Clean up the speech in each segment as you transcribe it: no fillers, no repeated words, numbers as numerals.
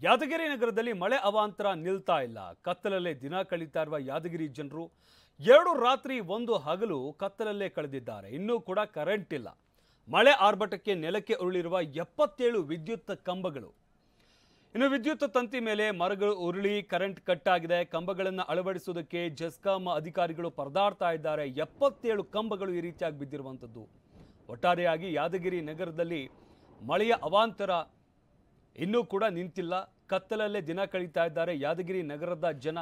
ಯಾದಗಿರಿ ನಗರದಲ್ಲಿ ಮಳೆ ಅವಾಂತರ ನಿಲ್ತಾ ಇಲ್ಲ. ಕತ್ತಲಲ್ಲೇ ದಿನ ಕಳೀತಾ ಇರುವ ಯಾದಗಿರಿ ಜನರು 2 ರಾತ್ರಿ 1 ಹಗಲು ಕತ್ತಲಲ್ಲೇ ಕಳೆದಿದ್ದಾರೆ. ಇನ್ನೂ ಕೂಡ ಕರೆಂಟ್ ಇಲ್ಲ. ಮಳೆ ಆರ್ಭಟಕ್ಕೆ ನೆಲಕ್ಕೆ ಉರುಳಿರುವ 77 ವಿದ್ಯುತ್ ಕಂಬಗಳು. ಇನ್ನು ವಿದ್ಯುತ್ ತಂತಿ ಮೇಲೆ ಮರಗಳು ಉರುಳಿ ಕರೆಂಟ್ ಕಟ್ ಆಗಿದೆ. ಕಂಬಗಳನ್ನು ಅಳವಡಿಸುವುದಕ್ಕೆ ಜೆಸ್ಕಾಂ ಅಧಿಕಾರಿಗಳು ಪರದಾಡ್ತಾ ಇದ್ದಾರೆ. 77 ಕಂಬಗಳು ಈ ರೀತಿಯಾಗಿ ಬಿದ್ದಿರುವಂಥದ್ದು. ಒಟ್ಟಾರೆಯಾಗಿ ಯಾದಗಿರಿ ನಗರದಲ್ಲಿ ಮಳೆಯ ಅವಾಂತರ ಇನ್ನೂ ಕೂಡ ನಿಂತಿಲ್ಲ. ಕತ್ತಲಲ್ಲೇ ದಿನ ಕಳೀತಾ ಇದ್ದಾರೆ ಯಾದಗಿರಿ ನಗರದ ಜನ.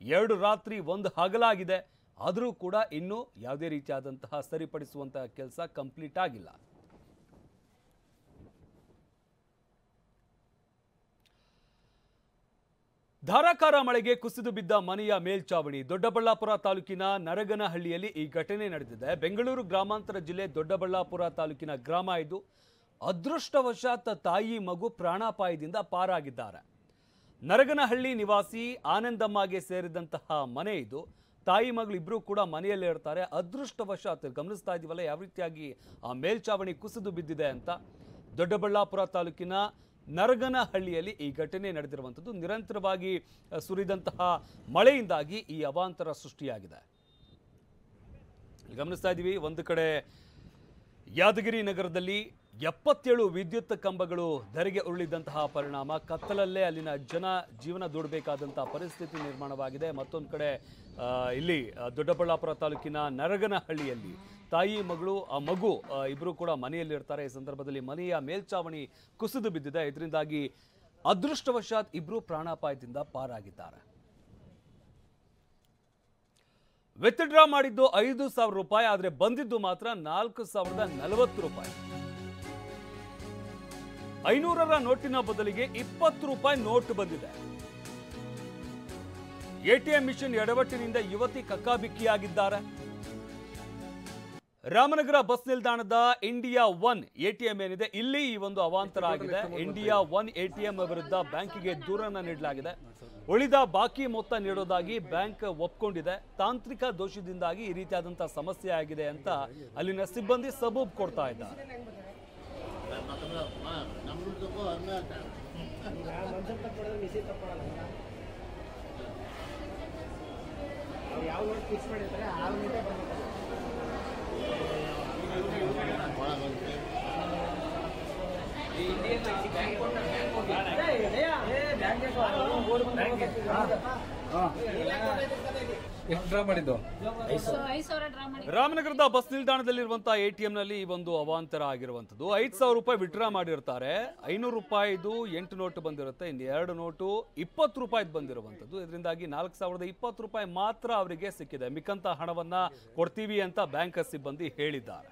2 ರಾತ್ರಿ 1 ಹಗಲಾಗಿದೆ. ಆದರೂ ಕೂಡ ಇನ್ನೂ ಯಾವುದೇ ರೀತಿಯಾದಂತಹ ಸರಿಪಡಿಸುವಂತಹ ಕೆಲಸ ಕಂಪ್ಲೀಟ್ ಆಗಿಲ್ಲ. ಧಾರಾಕಾರ ಮಳೆಗೆ ಕುಸಿದು ಬಿದ್ದ ಮನೆಯ ಮೇಲ್ಚಾವಣಿ. ದೊಡ್ಡಬಳ್ಳಾಪುರ ತಾಲೂಕಿನ ನರಗನಹಳ್ಳಿಯಲ್ಲಿ ಈ ಘಟನೆ ನಡೆದಿದೆ. ಬೆಂಗಳೂರು ಗ್ರಾಮಾಂತರ ಜಿಲ್ಲೆ ದೊಡ್ಡಬಳ್ಳಾಪುರ ತಾಲೂಕಿನ ಗ್ರಾಮ ಇದು. ಅದೃಷ್ಟವಶಾತ್ ತಾಯಿ ಮಗು ಪ್ರಾಣಾಪಾಯದಿಂದ ಪಾರಾಗಿದ್ದಾರೆ. ನರಗನಹಳ್ಳಿ ನಿವಾಸಿ ಆನಂದಮ್ಮಗೆ ಸೇರಿದಂತಹ ಮನೆ ಇದು. ತಾಯಿ ಮಗಳು ಇಬ್ಬರು ಕೂಡ ಮನೆಯಲ್ಲೇ ಇರ್ತಾರೆ. ಅದೃಷ್ಟವಶಾತ್ ಗಮನಿಸ್ತಾ ಇದೀವಲ್ಲ ಯಾವ ರೀತಿಯಾಗಿ ಆ ಮೇಲ್ಚಾವಣಿ ಕುಸಿದು ಬಿದ್ದಿದೆ ಅಂತ. ದೊಡ್ಡಬಳ್ಳಾಪುರ ತಾಲೂಕಿನ ನರಗನಹಳ್ಳಿಯಲ್ಲಿ ಈ ಘಟನೆ ನಡೆದಿರುವಂಥದ್ದು. ನಿರಂತರವಾಗಿ ಸುರಿದಂತಹ ಮಳೆಯಿಂದಾಗಿ ಈ ಅವಾಂತರ ಸೃಷ್ಟಿಯಾಗಿದೆ. ಗಮನಿಸ್ತಾ ಇದ್ದೀವಿ ಒಂದು ಕಡೆ ಯಾದಗಿರಿ ನಗರದಲ್ಲಿ 77 ವಿದ್ಯುತ್ ಕಂಬಗಳು ಧರೆಗೆ ಉರುಳಿದಂತಹ ಪರಿಣಾಮ ಕತ್ತಲಲ್ಲೇ ಅಲ್ಲಿನ ಜನ ಜೀವನ ದೂಡಬೇಕಾದಂತಹ ಪರಿಸ್ಥಿತಿ ನಿರ್ಮಾಣವಾಗಿದೆ. ಮತ್ತೊಂದು ಕಡೆ ಇಲ್ಲಿ ದೊಡ್ಡಬಳ್ಳಾಪುರ ತಾಲೂಕಿನ ನರಗನಹಳ್ಳಿಯಲ್ಲಿ ತಾಯಿ ಮಗಳು ಆ ಮಗು ಇಬ್ಬರು ಕೂಡ ಮನೆಯಲ್ಲಿರ್ತಾರೆ. ಈ ಸಂದರ್ಭದಲ್ಲಿ ಮನೆಯ ಮೇಲ್ಚಾವಣಿ ಕುಸಿದು ಬಿದ್ದಿದೆ. ಇದರಿಂದಾಗಿ ಅದೃಷ್ಟವಶಾತ್ ಇಬ್ಬರು ಪ್ರಾಣಾಪಾಯದಿಂದ ಪಾರಾಗಿದ್ದಾರೆ. ವಿತ್ಡ್ರಾ ಮಾಡಿದ್ದು 5,000 ರೂಪಾಯಿ, ಆದರೆ ಬಂದಿದ್ದು ಮಾತ್ರ 4,040 ರೂಪಾಯಿ. 500ರ ನೋಟಿನ ಬದಲಿಗೆ 20 ರೂಪಾಯಿ ನೋಟ್ ಬಂದಿದೆ. ಎಟಿಎಂ ಮಿಷನ್ ಎಡವಟ್ಟಿನಿಂದ ಯುವತಿ ಕಕ್ಕಾಬಿಕ್ಕಿಯಾಗಿದ್ದಾರೆ. ರಾಮನಗರ ಬಸ್ ನಿಲ್ದಾಣದ ಇಂಡಿಯಾ ಒನ್ ಎಟಿಎಂ ಏನಿದೆ ಇಲ್ಲಿ ಈ ಒಂದು ಅವಾಂತರ ಆಗಿದೆ. ಇಂಡಿಯಾ ಒನ್ ಎಟಿಎಂ ವಿರುದ್ಧ ಬ್ಯಾಂಕಿಗೆ ದೂರನ್ನ ನೀಡಲಾಗಿದೆ. ಉಳಿದ ಬಾಕಿ ಮೊತ್ತ ನೀಡೋದಾಗಿ ಬ್ಯಾಂಕ್ ಒಪ್ಕೊಂಡಿದೆ. ತಾಂತ್ರಿಕ ದೋಷದಿಂದಾಗಿ ಈ ರೀತಿಯಾದಂತಹ ಸಮಸ್ಯೆ ಆಗಿದೆ ಅಂತ ಅಲ್ಲಿನ ಸಿಬ್ಬಂದಿ ಸಬೂಬ್ ಕೊಡ್ತಾ ಇದ್ದಾರೆ. ರಾಮನಗರದ ಬಸ್ ನಿಲ್ದಾಣದಲ್ಲಿರುವಂತಹ ಎಟಿಎಂ ನಲ್ಲಿ ಈ ಒಂದು ಅವಾಂತರ ಆಗಿರುವಂತದ್ದು. 5,000 ರೂಪಾಯಿ ವಿಡ್ರಾ ಮಾಡಿರ್ತಾರೆ. 500 ರೂಪಾಯಿದು 8 ನೋಟ್ ಬಂದಿರುತ್ತೆ. ಇನ್ನು 2 ನೋಟು 20 ರೂಪಾಯಿ ಬಂದಿರುವಂತದ್ದು. ಇದರಿಂದಾಗಿ 4,020 ರೂಪಾಯಿ ಮಾತ್ರ ಅವರಿಗೆ ಸಿಕ್ಕಿದೆ. ಮಿಕ್ಕಂತ ಹಣವನ್ನ ಕೊಡ್ತೀವಿ ಅಂತ ಬ್ಯಾಂಕ್ ಸಿಬ್ಬಂದಿ ಹೇಳಿದ್ದಾರೆ.